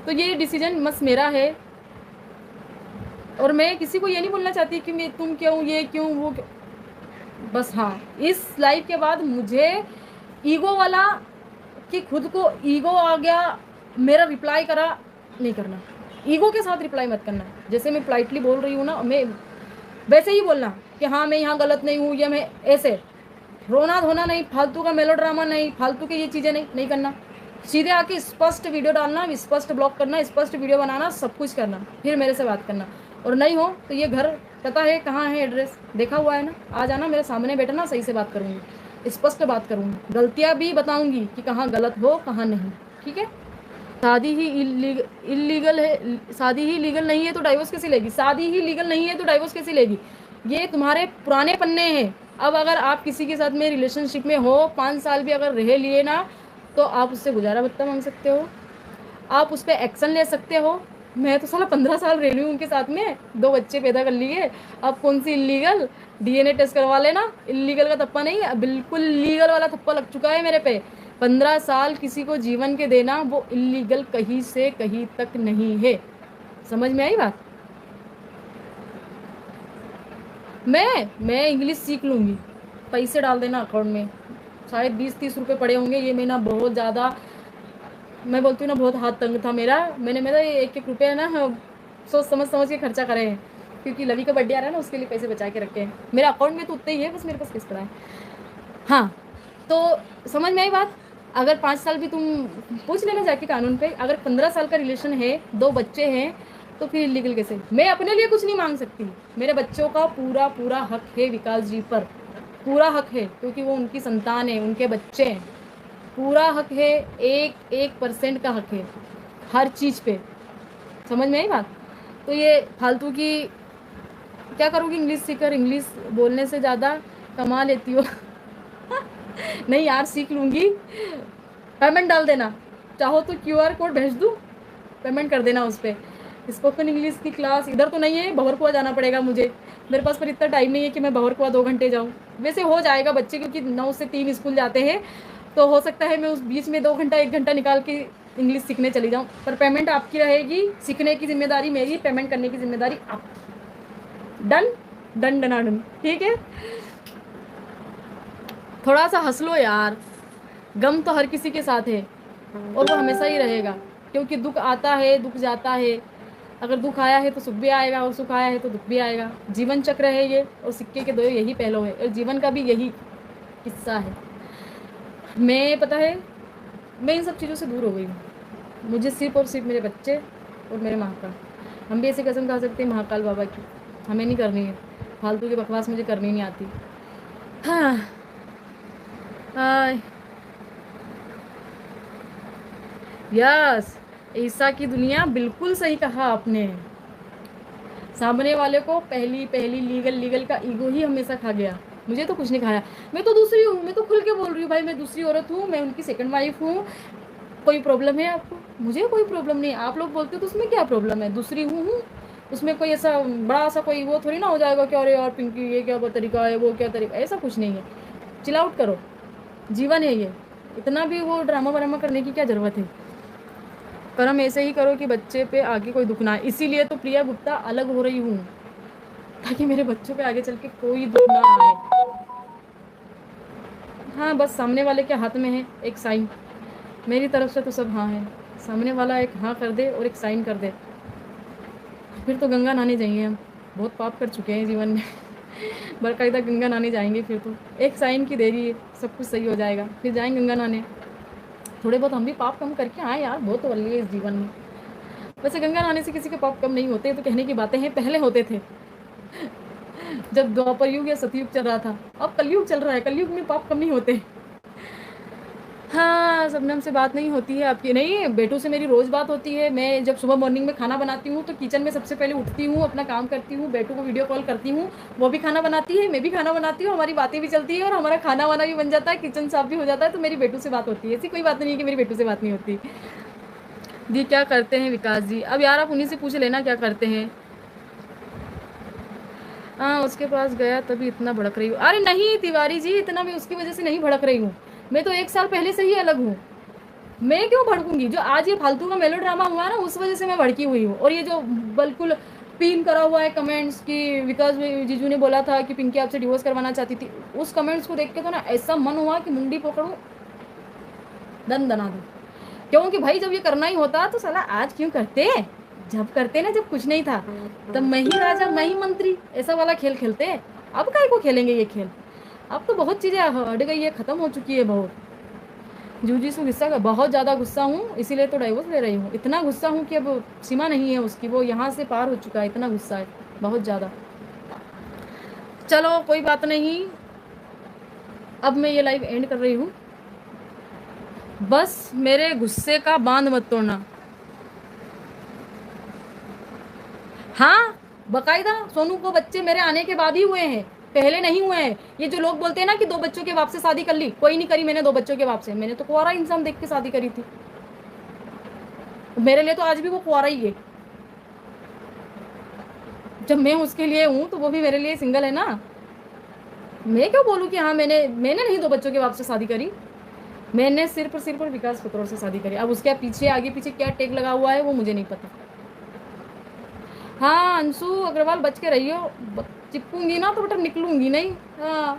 तो ये डिसीजन बस मेरा है, और मैं किसी को ये नहीं बोलना चाहती कि मैं तुम क्यों ये क्यों वो क्यों। बस हाँ, इस लाइफ के बाद मुझे ईगो वाला कि खुद को ईगो आ गया, मेरा रिप्लाई करा नहीं करना। ईगो के साथ रिप्लाई मत करना। जैसे मैं पोलाइटली बोल रही हूँ ना, मैं वैसे ही बोलना कि हाँ मैं यहाँ गलत नहीं हूँ, या मैं ऐसे रोना धोना नहीं, फालतू का मेलोड्रामा नहीं, फालतू की ये चीज़ें नहीं करना। सीधे आके स्पष्ट वीडियो डालना, स्पष्ट ब्लॉग करना, स्पष्ट वीडियो बनाना, सब कुछ करना, फिर मेरे से बात करना। और नहीं हो तो ये घर पता है कहाँ है, एड्रेस देखा हुआ है ना, आ जाना मेरे सामने बैठना, सही से बात करूँगी, स्पष्ट बात करूँगी, गलतियाँ भी बताऊँगी कि कहाँ गलत हो कहाँ नहीं। ठीक है। शादी ही इलीगल है, शादी ही लीगल नहीं है तो डाइवोर्स कैसे लेगी, शादी ही लीगल नहीं है तो डाइवोर्स कैसे लेगी। ये तुम्हारे पुराने पन्ने हैं। अब अगर आप किसी के साथ में रिलेशनशिप में हो, 5 साल भी अगर रह लिए ना, तो आप उससे गुजारा भत्ता मांग सकते हो, आप उस पर एक्शन ले सकते हो। मैं तो साला 15 साल रह रही हूँ उनके साथ में, 2 बच्चे पैदा कर लिए। अब कौन सी इलीगल, डीएनए टेस्ट करवा लेना, इलीगल का थप्पा नहीं, बिल्कुल लीगल वाला थप्पा लग चुका है मेरे पे। 15 साल किसी को जीवन के देना, वो इलीगल कहीं से कहीं तक नहीं है। समझ में आई बात। मैं इंग्लिश सीख लूँगी, पैसे डाल देना अकाउंट में, शायद 20-30 रुपये पड़े होंगे ये महीना, बहुत ज़्यादा। मैं बोलती हूँ ना, बहुत हाथ तंग था मेरा, मैंने मेरा ये 1-1 रुपये ना सोच समझ के खर्चा करे हैं, क्योंकि लवी का बर्थडे आ रहा है ना, उसके लिए पैसे बचा के रखे हैं। मेरे अकाउंट में तो उतने ही है, बस मेरे पास किस तरह है। हाँ, तो समझ में आई बात। अगर 5 साल भी तुम पूछ लेना जाके कानून पे, अगर 15 साल का रिलेशन है, 2 बच्चे हैं, तो फिर इलीगल कैसे। मैं अपने लिए कुछ नहीं मांग सकती, मेरे बच्चों का पूरा पूरा हक है विकास जी पर, पूरा हक है, क्योंकि वो उनकी संतान है, उनके बच्चे हैं, पूरा हक है, 1% का हक है हर चीज़ पे। समझ में आई बात। तो ये फालतू की क्या करोगी, इंग्लिश सीखकर इंग्लिश बोलने से ज़्यादा कमा लेती हो। नहीं यार, सीख लूँगी। पेमेंट डाल देना, चाहो तो QR कोड भेज दूँ, पेमेंट कर देना उस पर। स्पोकन इंग्लिश की क्लास इधर तो नहीं है, भंवरकुआ जाना पड़ेगा मुझे, मेरे पास पर इतना टाइम नहीं है कि मैं भंवरकुआ 2 घंटे जाऊँ। वैसे हो जाएगा, बच्चे क्योंकि 9 से 3 स्कूल जाते हैं, तो हो सकता है मैं उस बीच में 2 घंटा 1 घंटा निकाल के इंग्लिश सीखने चली जाऊँ। पर पेमेंट आपकी रहेगी, सीखने की जिम्मेदारी मेरी, पेमेंट करने की जिम्मेदारी आप। डन डन डनाडन। ठीक है। थोड़ा सा हंस लो यार, गम तो हर किसी के साथ है, और वो हमेशा ही रहेगा, क्योंकि दुख आता है दुख जाता है। अगर दुख आया है तो सुख भी आएगा, और सुख आया है तो दुख भी आएगा। जीवन चक्र है ये, और सिक्के के 2 यही पहलू है, और जीवन का भी यही किस्सा है। मैं पता है, मैं इन सब चीज़ों से दूर हो गई हूँ। मुझे सिर्फ और सिर्फ मेरे बच्चे और मेरे महाकाल, हम भी ऐसी कसम खा सकते हैं महाकाल बाबा की, हमें नहीं करनी है फालतू की बकवास, मुझे करनी नहीं आती। हाँ। यस, ईसा की दुनिया, बिल्कुल सही कहा आपने। सामने वाले को पहली पहली लीगल का ईगो ही हमेशा खा गया। मुझे तो कुछ नहीं खाया, मैं तो दूसरी हूँ, मैं तो खुल के बोल रही हूँ भाई, मैं दूसरी औरत हूँ, मैं उनकी सेकंड वाइफ हूँ। कोई प्रॉब्लम है आपको? मुझे कोई प्रॉब्लम नहीं। आप लोग बोलते हो तो उसमें क्या प्रॉब्लम है, दूसरी हूँ, उसमें कोई ऐसा बड़ा सा कोई वो थोड़ी ना हो जाएगा कि अरे यार पिंकी ये क्या तरीका है, वो क्या तरीका, ऐसा कुछ नहीं है। चिल आउट करो, जीवन है ये, इतना भी वो ड्रामा वरामा करने की क्या ज़रूरत है। कर्म ऐसे ही करो कि बच्चे पे आगे कोई दुख ना आए। इसीलिए तो प्रिया गुप्ता अलग हो रही हूँ, ताकि मेरे बच्चों पे आगे चल के कोई दुख ना आए। हाँ, बस सामने वाले के हाथ में है एक साइन, मेरी तरफ से तो सब हाँ है। सामने वाला एक हाँ कर दे और एक साइन कर दे, फिर तो गंगा नहाने जाएंगे हम। बहुत पाप कर चुके हैं जीवन में। बाकायदा गंगा नहाने जाएंगे, फिर तो एक साइन की देरी है, सब कुछ सही हो जाएगा, फिर जाएंगे गंगा नहाने। थोड़े बहुत हम भी पाप कम करके आए यार, बहुत वल्ली है इस जीवन में। वैसे गंगा नहाने से किसी के पाप कम नहीं होते, तो कहने की बातें हैं, पहले होते थे जब द्वापर युग या सतयुग चल रहा था। अब कलयुग चल रहा है, कलयुग में पाप कम नहीं होते। हाँ, शबनम से बात नहीं होती है आपकी? नहीं, बेटू से मेरी रोज़ बात होती है। मैं जब सुबह मॉर्निंग में खाना बनाती हूँ तो किचन में सबसे पहले उठती हूँ, अपना काम करती हूँ, बेटू को वीडियो कॉल करती हूँ, वो भी खाना बनाती है, मैं भी खाना बनाती हूँ, हमारी बातें भी चलती है, और हमारा खाना वाना भी बन जाता है, किचन साफ भी हो जाता है। तो मेरी बेटू से बात होती है, ऐसी कोई बात नहीं है कि मेरी बेटू से बात नहीं होती। दी क्या करते हैं विकास जी? अब यार आप उन्हीं से पूछ लेना क्या करते हैं। हाँ, उसके पास गया तभी इतना भड़क रही हूँ। अरे नहीं तिवारी जी, इतना मैं उसकी वजह से नहीं भड़क रही हूँ, मैं तो 1 साल पहले से ही अलग हूँ। मैं क्यों भड़कूंगी? जो आज ये फालतू का मेलो ड्रामा हुआ है ना, उस वजह से मैं भड़की हुई हूँ। और ये जो बिल्कुल पिन करा हुआ है कमेंट्स की, विकास जीजू ने बोला था कि पिंकी आपसे डिवोर्स करवाना चाहती थी, उस कमेंट्स को देख के तो ना ऐसा मन हुआ कि मुंडी पकड़ू, दन दना दूं। क्योंकि भाई जब ये करना ही होता तो साला आज क्यों करते? जब करते ना, जब कुछ नहीं था, तब मैं ही राजा मैं ही मंत्री, ऐसा वाला खेल खेलते। अब काहे को खेलेंगे ये खेल? अब तो बहुत चीजें हट गई है, खत्म हो चुकी है बहुत। जूजी से गुस्सा, बहुत ज़्यादा गुस्सा हूँ, इसीलिए तो डाइवोर्स ले रही हूँ। इतना गुस्सा हूँ कि अब सीमा नहीं है उसकी, वो यहाँ से पार हो चुका है, इतना गुस्सा है, बहुत ज़्यादा। चलो कोई बात नहीं, अब मैं ये लाइव एंड कर रही हूँ। बस मेरे गुस्से का बांध मत तोड़ना। हाँ, बकायदा सोनू को बच्चे मेरे आने के बाद ही हुए हैं, पहले नहीं हुए हैं। ये जो लोग बोलते हैं ना कि 2 बच्चों के बाप से शादी कर ली, कोई नहीं करी मैंने 2 बच्चों के बाप से। मैंने तो कुंवारा इंसान देख के शादी करी थी, मेरे लिए तो आज भी वो कुंवारा ही है। जब मैं उसके लिए हूँ तो वो भी मेरे लिए सिंगल है ना। मैं क्यों बोलूँ कि हाँ मैंने नहीं 2 बच्चों के बाप से शादी करी, मैंने सिर्फ और सिर्फ विकास पुत्रों से शादी करी। अब उसके पीछे आगे पीछे क्या टेक लगा हुआ है वो मुझे नहीं पता। हाँ अंशु अग्रवाल, बच के रहियो, चिपकूंगी ना तो बेटा निकलूंगी नहीं। हाँ,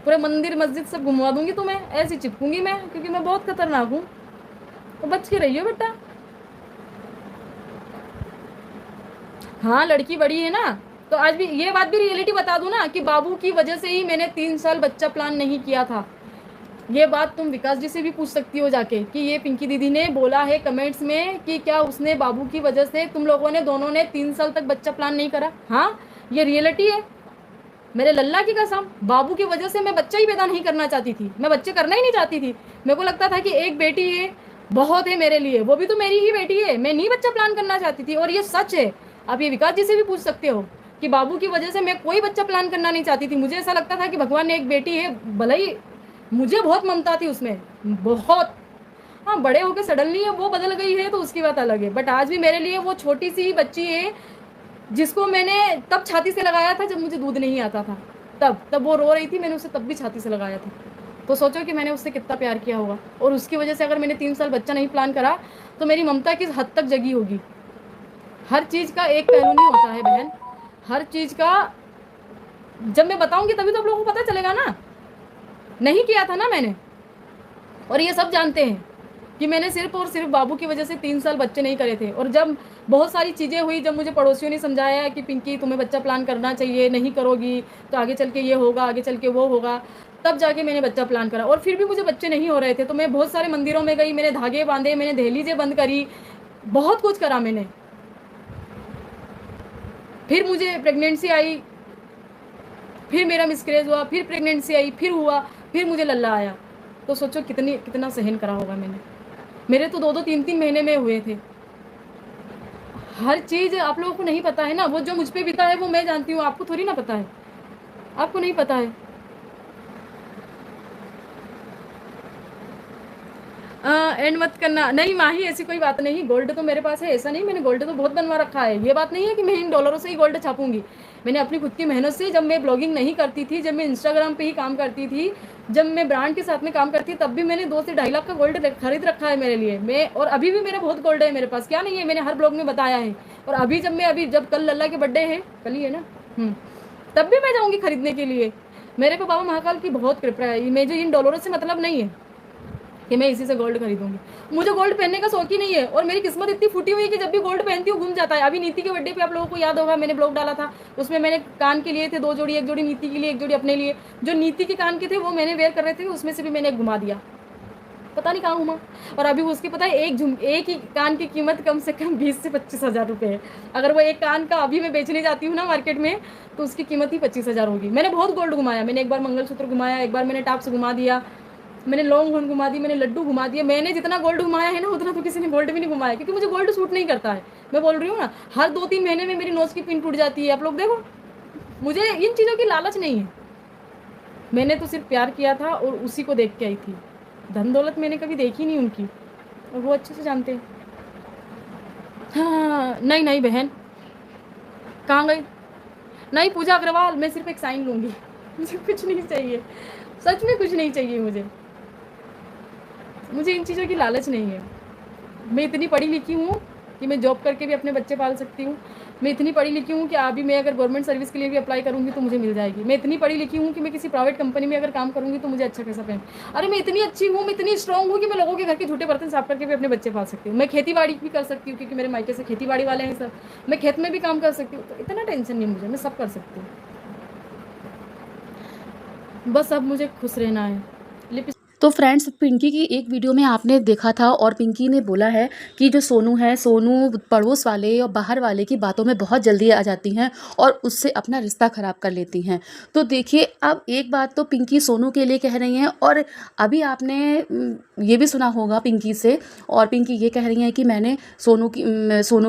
पूरे मंदिर मस्जिद सब घुमवा दूंगी तुम्हें, ऐसी चिपकूंगी मैं, क्योंकि मैं बहुत खतरनाक हूँ। तो बच के रहियो बेटा। हाँ लड़की बड़ी है ना, तो आज भी ये बात भी रियलिटी बता दूं ना कि बाबू की वजह से ही मैंने 3 साल बच्चा प्लान नहीं किया था। ये बात तुम विकास जी से भी पूछ सकती हो जाके कि ये पिंकी दीदी ने बोला है कमेंट्स में कि क्या उसने बाबू की वजह से तुम लोगों ने दोनों ने 3 साल तक बच्चा प्लान नहीं करा। हाँ ये रियलिटी है, मेरे लल्ला की कसम। बाबू की वजह से मैं बच्चा ही पैदा नहीं करना चाहती थी, मैं बच्चे करना ही नहीं चाहती थी। मेरे को लगता था कि एक बेटी है बहुत है मेरे लिए, वो भी तो मेरी ही बेटी है, मैं नहीं बच्चा प्लान करना चाहती थी। और ये सच है, आप ये विकास जी से भी पूछ सकते हो कि बाबू की वजह से मैं कोई बच्चा प्लान करना नहीं चाहती थी। मुझे ऐसा लगता था कि भगवान ने एक बेटी है, भले ही मुझे बहुत ममता थी उसमें, बहुत। हाँ बड़े होकर सडनली वो बदल गई है तो उसकी बात अलग है, बट आज भी मेरे लिए वो छोटी सी बच्ची है जिसको मैंने तब छाती से लगाया था जब मुझे दूध नहीं आता था। तब वो रो रही थी, मैंने उसे तब भी छाती से लगाया था। तो सोचो कि मैंने उससे कितना प्यार किया होगा। और उसकी वजह से अगर मैंने 3 साल बच्चा नहीं प्लान करा तो मेरी ममता किस हद तक जगी होगी। हर चीज़ का एक पहलू नहीं होता है बहन, हर चीज़ का जब मैं बताऊंगी तभी तो आप लोगों को पता चलेगा ना। नहीं किया था ना मैंने, और ये सब जानते हैं कि मैंने सिर्फ और सिर्फ बाबू की वजह से 3 साल बच्चे नहीं करे थे। और जब बहुत सारी चीज़ें हुई, जब मुझे पड़ोसियों ने समझाया कि पिंकी तुम्हें बच्चा प्लान करना चाहिए, नहीं करोगी तो आगे चल के ये होगा, आगे चल के वो होगा, तब जाके मैंने बच्चा प्लान करा। और फिर भी मुझे बच्चे नहीं हो रहे थे तो मैं बहुत सारे मंदिरों में गई, मैंने धागे बांधे, मैंने दहलीजें बंद करी, बहुत कुछ करा मैंने। फिर मुझे प्रेगनेंसी आई, फिर मेरा मिसकैरेज हुआ, फिर प्रेगनेंसी आई, फिर हुआ, फिर मुझे लल्ला आया। तो सोचो कितना सहन करा होगा मैंने। मेरे तो 2-2 3-3 महीने में हुए थे। हर चीज़ आप लोगों को नहीं पता है ना, वो जो मुझ पे बीता है वो मैं जानती हूँ, आपको थोड़ी ना पता है, आपको नहीं पता है। एंड मत करना, नहीं माही ऐसी कोई बात नहीं, गोल्ड तो मेरे पास है, ऐसा नहीं, मैंने गोल्ड तो बहुत बनवा रखा है। ये बात नहीं है कि मैं इन डॉलरों से ही गोल्ड छापूंगी। मैंने अपनी खुद की मेहनत से, जब मैं ब्लॉगिंग नहीं करती थी, जब मैं इंस्टाग्राम पे ही काम करती थी, जब मैं ब्रांड के साथ में काम करती थी, तब भी मैंने 2 से 2.5 लाख का गोल्ड खरीद रखा है मेरे लिए। मैं और अभी भी मेरा बहुत गोल्ड है मेरे पास, क्या नहीं है, मैंने हर ब्लॉग में बताया है। और अभी जब कल लल्ला के बर्थडे है, कल ही है ना, तब भी मैं जाऊँगी खरीदने के लिए। मेरे पे बाबा महाकाल की बहुत कृपा है, मुझे इन डॉलरों से मतलब नहीं है कि मैं इसी से गोल्ड खरीदूंगी। मुझे गोल्ड पहनने का शौक ही नहीं है, और मेरी किस्मत इतनी फूटी हुई है कि जब भी गोल्ड पहनती हूँ घूम जाता है। अभी नीति के बर्थडे पे आप लोगों को याद होगा मैंने ब्लॉग डाला था, उसमें मैंने कान के लिए थे 2 जोड़ी, एक जोड़ी नीति के लिए, एक जोड़ी अपने लिए। जो नीति के कान के थे वो मैंने वेयर कर रहे थे, उसमें से भी मैंने घुमा दिया, पता नहीं कहाँ घुमा। और अभी उसकी पता है एक ही कान की कीमत कम से कम 20 से 25 हज़ार रुपये है। अगर वो एक कान का अभी मैं बेचने जाती हूँ ना मार्केट में तो उसकी कीमत ही 25 हज़ार होगी। मैंने बहुत गोल्ड घुमाया, मैंने एक बार मंगलसूत्र घुमाया, एक बार मैंने टाप्स घुमा दिया, मैंने लॉन्ग होर्न घुमा दी, मैंने लड्डू घुमा दिए। मैंने जितना गोल्ड घुमाया है ना उतना तो किसी ने गोल्ड भी नहीं घुमाया, क्योंकि मुझे गोल्ड सूट नहीं करता है। मैं बोल रही हूँ ना, हर 2-3 महीने में मेरी नोज की पिन टूट जाती है, आप लोग देखो। मुझे इन चीज़ों की लालच नहीं है, मैंने तो सिर्फ प्यार किया था और उसी को देख के आई थी। धन दौलत मैंने कभी देखी नहीं उनकी, और वो अच्छे से जानते हैं। हाँ नहीं बहन, कहाँ गई? नहीं पूजा अग्रवाल, मैं सिर्फ एक साइन लूँगी, मुझे कुछ नहीं चाहिए, सच में कुछ नहीं चाहिए मुझे। मुझे इन चीज़ों की लालच नहीं है। मैं इतनी पढ़ी लिखी हूँ कि मैं जॉब करके भी अपने बच्चे पाल सकती हूँ। मैं इतनी पढ़ी लिखी हूँ कि अभी मैं अगर गवर्नमेंट सर्विस के लिए भी अप्लाई करूँगी तो मुझे मिल जाएगी। मैं इतनी पढ़ी लिखी हूँ कि मैं किसी प्राइवेट कंपनी में अगर काम करूँगी तो मुझे अच्छा पैसा पे। अरे मैं इतनी अच्छी हूँ, मैं इतनी स्ट्रॉन्ग हूँ कि मैं लोगों के घर के झूठे बर्तन साफ करके भी अपने बच्चे पाल सकती हूँ। मैं खेती बाड़ी भी कर सकती हूँ क्योंकि मेरे मायके से खेती बाड़ी वाले हैं सब। मैं खेत में भी काम कर सकती हूँ, तो इतना टेंशन नहीं मुझे, मैं सब कर सकती हूँ। बस अब मुझे खुश रहना है। तो फ्रेंड्स, पिंकी की एक वीडियो में आपने देखा था और पिंकी ने बोला है कि जो सोनू है, सोनू पड़ोस वाले और बाहर वाले की बातों में बहुत जल्दी आ जाती हैं और उससे अपना रिश्ता ख़राब कर लेती हैं। तो देखिए, अब एक बात तो पिंकी सोनू के लिए कह रही हैं और अभी आपने ये भी सुना होगा पिंकी से, और पिंकी ये कह रही हैं कि मैंने सोनू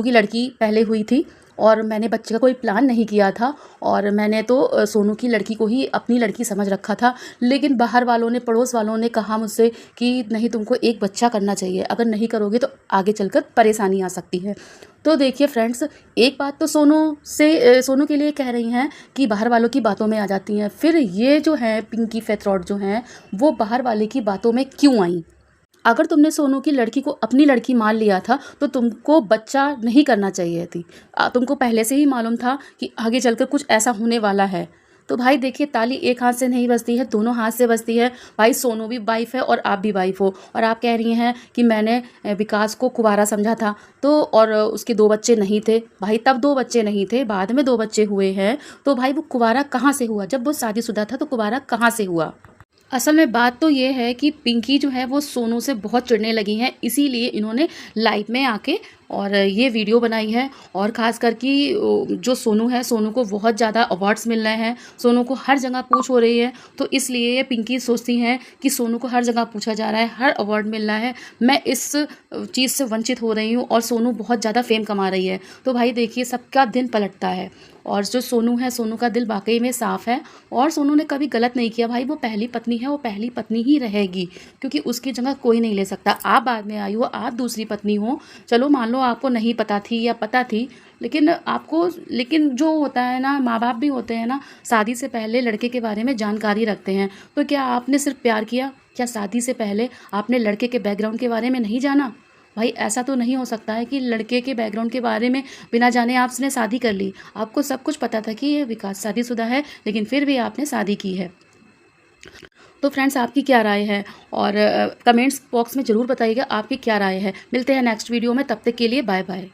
की लड़की पहले हुई थी और मैंने बच्चे का कोई प्लान नहीं किया था और मैंने तो सोनू की लड़की को ही अपनी लड़की समझ रखा था। लेकिन बाहर वालों ने, पड़ोस वालों ने कहा मुझसे कि नहीं, तुमको एक बच्चा करना चाहिए, अगर नहीं करोगे तो आगे चलकर परेशानी आ सकती है। तो देखिए फ्रेंड्स, एक बात तो सोनू के लिए कह रही हैं कि बाहर वालों की बातों में आ जाती हैं, फिर ये जो है पिंकी फेथरॉट जो हैं वो बाहर वाले की बातों में क्यों आई? अगर तुमने सोनू की लड़की को अपनी लड़की मान लिया था तो तुमको बच्चा नहीं करना चाहिए थी। तुमको पहले से ही मालूम था कि आगे चलकर कुछ ऐसा होने वाला है। तो भाई देखिए, ताली एक हाथ से नहीं बजती है, दोनों हाथ से बजती है। भाई सोनू भी वाइफ है और आप भी वाइफ हो, और आप कह रही हैं कि मैंने विकास को कुंवारा समझा था तो, और उसके 2 बच्चे नहीं थे। भाई तब 2 बच्चे नहीं थे, बाद में 2 बच्चे हुए हैं। तो भाई वो कुंवारा कहाँ से हुआ? जब वो शादीशुदा था तो कुंवारा कहाँ से हुआ? असल में बात तो ये है कि पिंकी जो है वो सोनू से बहुत चिढ़ने लगी हैं, इसीलिए इन्होंने लाइव में आके और ये वीडियो बनाई है। और ख़ास कर कि जो सोनू है, सोनू को बहुत ज़्यादा अवार्ड्स मिल रहे हैं, सोनू को हर जगह पूछ हो रही है, तो इसलिए ये पिंकी सोचती हैं कि सोनू को हर जगह पूछा जा रहा है, हर अवार्ड मिल रहा है, मैं इस चीज़ से वंचित हो रही हूँ और सोनू बहुत ज़्यादा फेम कमा रही है। तो भाई देखिए, सबका दिन पलटता है और जो सोनू है, सोनू का दिल वाकई में साफ़ है और सोनू ने कभी गलत नहीं किया। भाई वो पहली पत्नी है, वो पहली पत्नी ही रहेगी क्योंकि उसकी जगह कोई नहीं ले सकता। आप बाद में आई हो, आप दूसरी पत्नी हो, चलो मान लो आपको नहीं पता थी या पता थी, लेकिन जो होता है ना, माँ बाप भी होते हैं ना, शादी से पहले लड़के के बारे में जानकारी रखते हैं। तो क्या आपने सिर्फ प्यार किया? क्या शादी से पहले आपने लड़के के बैकग्राउंड के बारे में नहीं जाना? भाई ऐसा तो नहीं हो सकता है कि लड़के के बैकग्राउंड के बारे में बिना जाने आपने शादी कर ली। आपको सब कुछ पता था कि ये विकास शादीशुदा है, लेकिन फिर भी आपने शादी की है। तो फ्रेंड्स, आपकी क्या राय है? और कमेंट्स बॉक्स में ज़रूर बताइएगा आपकी क्या राय है। मिलते हैं नेक्स्ट वीडियो में, तब तक के लिए बाय बाय।